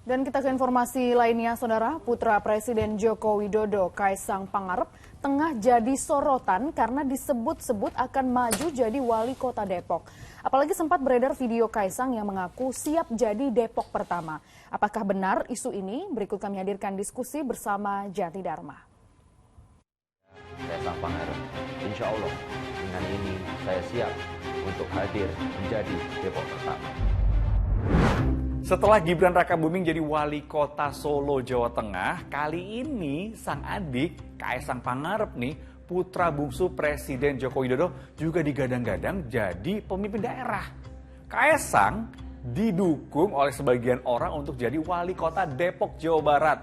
Dan kita ke informasi lainnya, Saudara. Putra Presiden Joko Widodo, Kaisang Pangarep, tengah jadi sorotan karena disebut-sebut akan maju jadi wali kota Depok. Apalagi sempat beredar video Kaisang yang mengaku siap jadi Depok pertama. Apakah benar isu ini? Berikut kami hadirkan diskusi bersama Jati Dharma. Kaisang Pangarep, insya Allah dengan ini saya siap untuk hadir menjadi Depok pertama. Setelah Gibran Rakabuming jadi wali kota Solo, Jawa Tengah, kali ini sang adik Kaisang Pangarep nih, putra bungsu Presiden Joko Widodo juga digadang-gadang jadi pemimpin daerah. Kaisang didukung oleh sebagian orang untuk jadi wali kota Depok, Jawa Barat.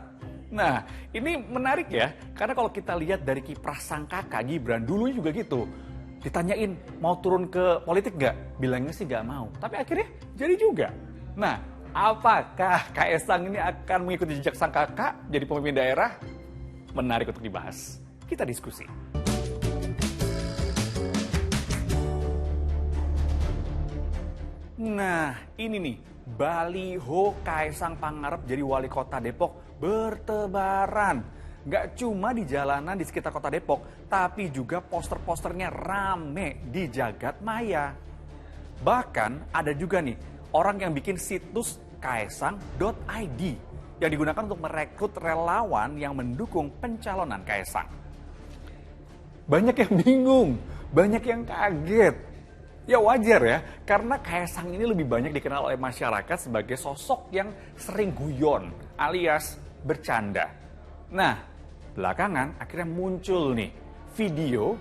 Nah, ini menarik ya, karena kalau kita lihat dari kiprah sang kakak Gibran, dulunya juga gitu. Ditanyain mau turun ke politik nggak? Bilangnya sih nggak mau, tapi akhirnya jadi juga. Nah, apakah Kaisang ini akan mengikuti jejak sang kakak jadi pemimpin daerah? Menarik untuk dibahas. Kita diskusi. Nah, ini nih, baliho Kaisang Pangarep jadi wali kota Depok bertebaran. Gak cuma di jalanan di sekitar kota Depok, tapi juga poster-posternya rame di jagat maya. Bahkan ada juga nih, orang yang bikin situs kaisang.id yang digunakan untuk merekrut relawan yang mendukung pencalonan Kaisang. Banyak yang bingung, banyak yang kaget. Ya wajar ya, karena Kaisang ini lebih banyak dikenal oleh masyarakat sebagai sosok yang sering guyon alias bercanda. Nah, belakangan akhirnya muncul nih video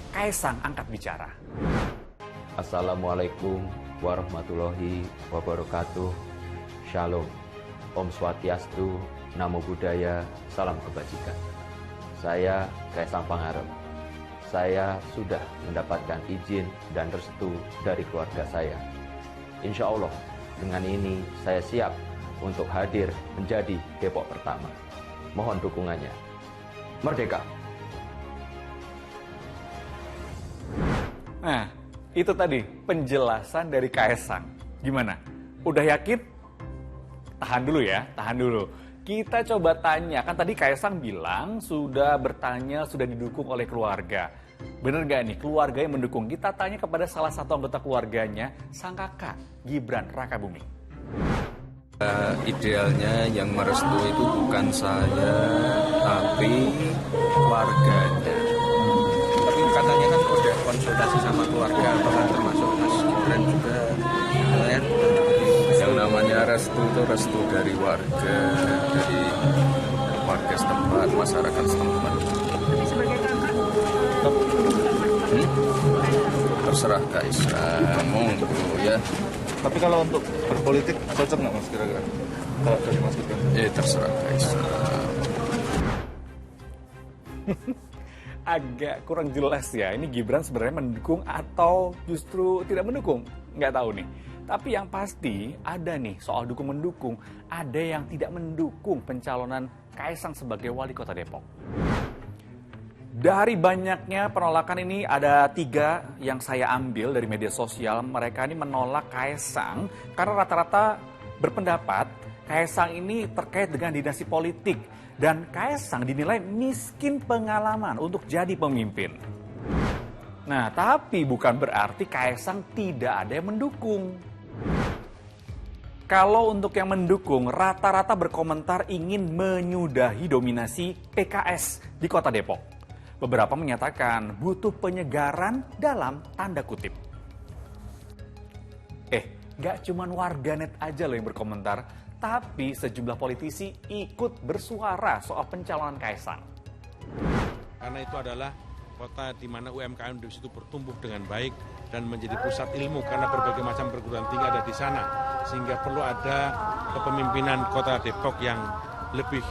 Kaisang angkat bicara. Assalamualaikum warahmatullahi wabarakatuh. Shalom, Om Swastiastu, Namo Buddhaya, Salam Kebajikan. Saya Kaisang Pangarep. Saya sudah mendapatkan izin dan restu dari keluarga saya. Insya Allah, dengan ini saya siap untuk hadir menjadi Depok pertama. Mohon dukungannya. Merdeka! Nah, itu tadi penjelasan dari Kaisang. Gimana? Udah yakin? Tahan dulu ya, tahan dulu. Kita coba tanya, kan tadi Kaisang bilang sudah bertanya, sudah didukung oleh keluarga. Bener gak nih keluarga yang mendukung? Kita tanya kepada salah satu anggota keluarganya, sang kakak Gibran Rakabuming. Idealnya yang merestui itu bukan saya, tapi keluarganya. Tapi katanya kan udah konsultasi sama keluarga, bahkan termasuk Mas Gibran juga. Ya. Yang namanya restu itu restu dari warga, dari warga setempat, masyarakat setempat. Tapi sebagai kakak, terserah Kaisang, monggo ya. Tapi kalau untuk berpolitik cocok nggak Mas kira-kira? Kalau dari Mas Gibran? Terserah Kaisang. Agak kurang jelas ya, ini Gibran sebenarnya mendukung atau justru tidak mendukung? Nggak tahu nih. Tapi yang pasti ada nih soal dukung-mendukung, ada yang tidak mendukung pencalonan Kaisang sebagai wali kota Depok. Dari banyaknya penolakan ini ada 3 yang saya ambil dari media sosial. Mereka ini menolak Kaisang karena rata-rata berpendapat Kaisang ini terkait dengan dinasti politik. Dan Kaisang dinilai miskin pengalaman untuk jadi pemimpin. Nah, tapi bukan berarti Kaisang tidak ada yang mendukung. Kalau untuk yang mendukung, rata-rata berkomentar ingin menyudahi dominasi PKS di kota Depok. Beberapa menyatakan butuh penyegaran dalam tanda kutip. Gak cuman warganet aja loh yang berkomentar, tapi sejumlah politisi ikut bersuara soal pencalonan Kaisang. Karena itu adalah kota di mana UMKM di situ bertumbuh dengan baik dan menjadi pusat ilmu karena berbagai macam perguruan tinggi ada di sana, sehingga perlu ada kepemimpinan kota Depok yang lebih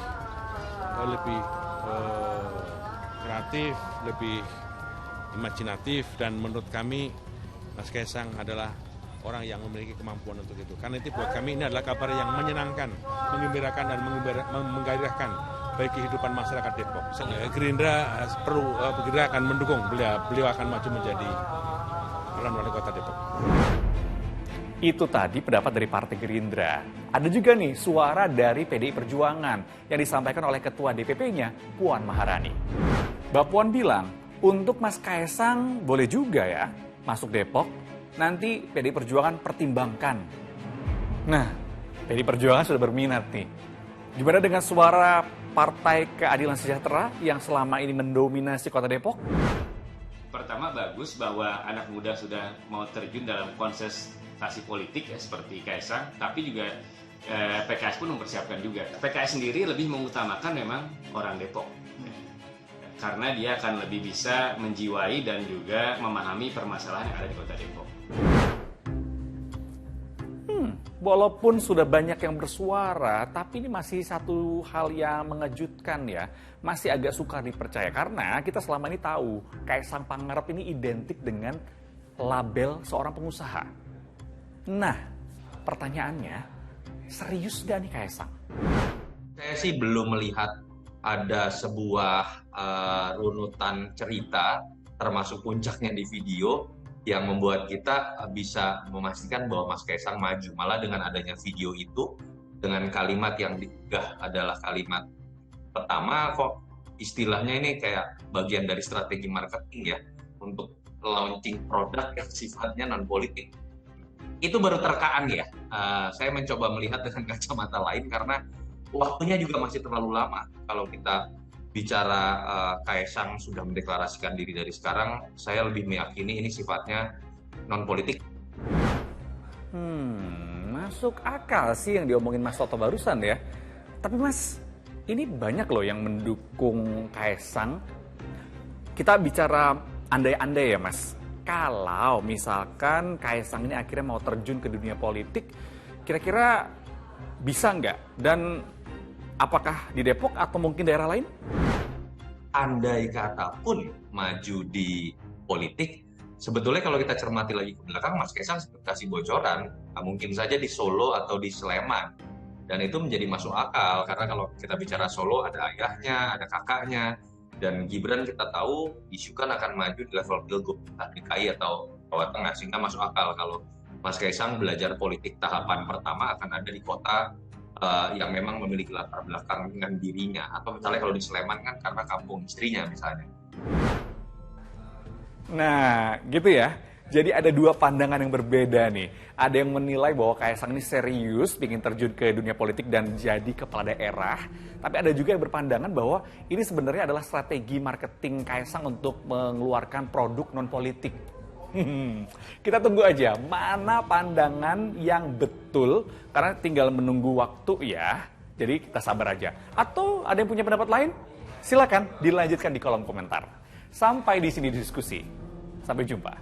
kreatif, lebih imajinatif, dan menurut kami Mas Kaisang adalah orang yang memiliki kemampuan untuk itu. Karena itu buat kami ini adalah kabar yang menyenangkan, menggembirakan dan menggairahkan bagi kehidupan masyarakat Depok. Gerindra akan mendukung beliau akan maju menjadi calon wali kota Depok. Itu tadi pendapat dari Partai Gerindra. Ada juga nih suara dari PDI Perjuangan yang disampaikan oleh Ketua DPP-nya, Puan Maharani. Mbak Puan bilang, untuk Mas Kaisang boleh juga ya masuk Depok, nanti PDI Perjuangan pertimbangkan. Nah, PDI Perjuangan sudah berminat nih. Gimana dengan suara Partai Keadilan Sejahtera yang selama ini mendominasi Kota Depok? Pertama, bagus bahwa anak muda sudah mau terjun dalam kontestasi politik ya seperti Kaisang, tapi juga PKS pun mempersiapkan juga. PKS sendiri lebih mengutamakan memang orang Depok, karena dia akan lebih bisa menjiwai dan juga memahami permasalahan yang ada di Kota Depok. Walaupun sudah banyak yang bersuara, tapi ini masih satu hal yang mengejutkan ya. Masih agak sukar dipercaya karena kita selama ini tahu Kaisang Pangarep ini identik dengan label seorang pengusaha. Nah, pertanyaannya, serius gak nih Kaisang? Saya sih belum melihat ada sebuah runutan cerita, termasuk puncaknya di video, yang membuat kita bisa memastikan bahwa Mas Kaisang maju. Malah dengan adanya video itu, dengan kalimat yang digugah adalah kalimat pertama, kok istilahnya ini kayak bagian dari strategi marketing ya, untuk launching produk yang sifatnya non-politik. Itu baru terkaan ya. Saya mencoba melihat dengan kacamata lain karena waktunya juga masih terlalu lama. Kalau kita bicara Kaisang sudah mendeklarasikan diri dari sekarang, saya lebih meyakini ini sifatnya non-politik. Masuk akal sih yang diomongin Mas Toto barusan ya. Tapi Mas, ini banyak loh yang mendukung Kaisang. Kita bicara andai-andai ya Mas. Kalau misalkan Kaisang ini akhirnya mau terjun ke dunia politik, kira-kira bisa nggak? Dan apakah di Depok atau mungkin daerah lain? Andai kata pun maju di politik, sebetulnya kalau kita cermati lagi ke belakang, Mas Kaisang kasih bocoran, mungkin saja di Solo atau di Sleman. Dan itu menjadi masuk akal, karena kalau kita bicara Solo ada ayahnya, ada kakaknya, dan Gibran kita tahu isukan akan maju di level pilgub DKI atau Jawa Tengah, sehingga masuk akal kalau Mas Kaisang belajar politik tahapan pertama akan ada di kota yang memang memiliki latar belakang dengan dirinya, atau misalnya kalau di Sleman kan karena kampung istrinya misalnya. Nah, gitu ya. Jadi ada dua pandangan yang berbeda nih. Ada yang menilai bahwa Kaisang ini serius ingin terjun ke dunia politik dan jadi kepala daerah. Tapi ada juga yang berpandangan bahwa ini sebenarnya adalah strategi marketing Kaisang untuk mengeluarkan produk non-politik. Kita tunggu aja mana pandangan yang betul, karena tinggal menunggu waktu ya. Jadi kita sabar aja. Atau ada yang punya pendapat lain? Silakan dilanjutkan di kolom komentar. Sampai di sini diskusi. Sampai jumpa.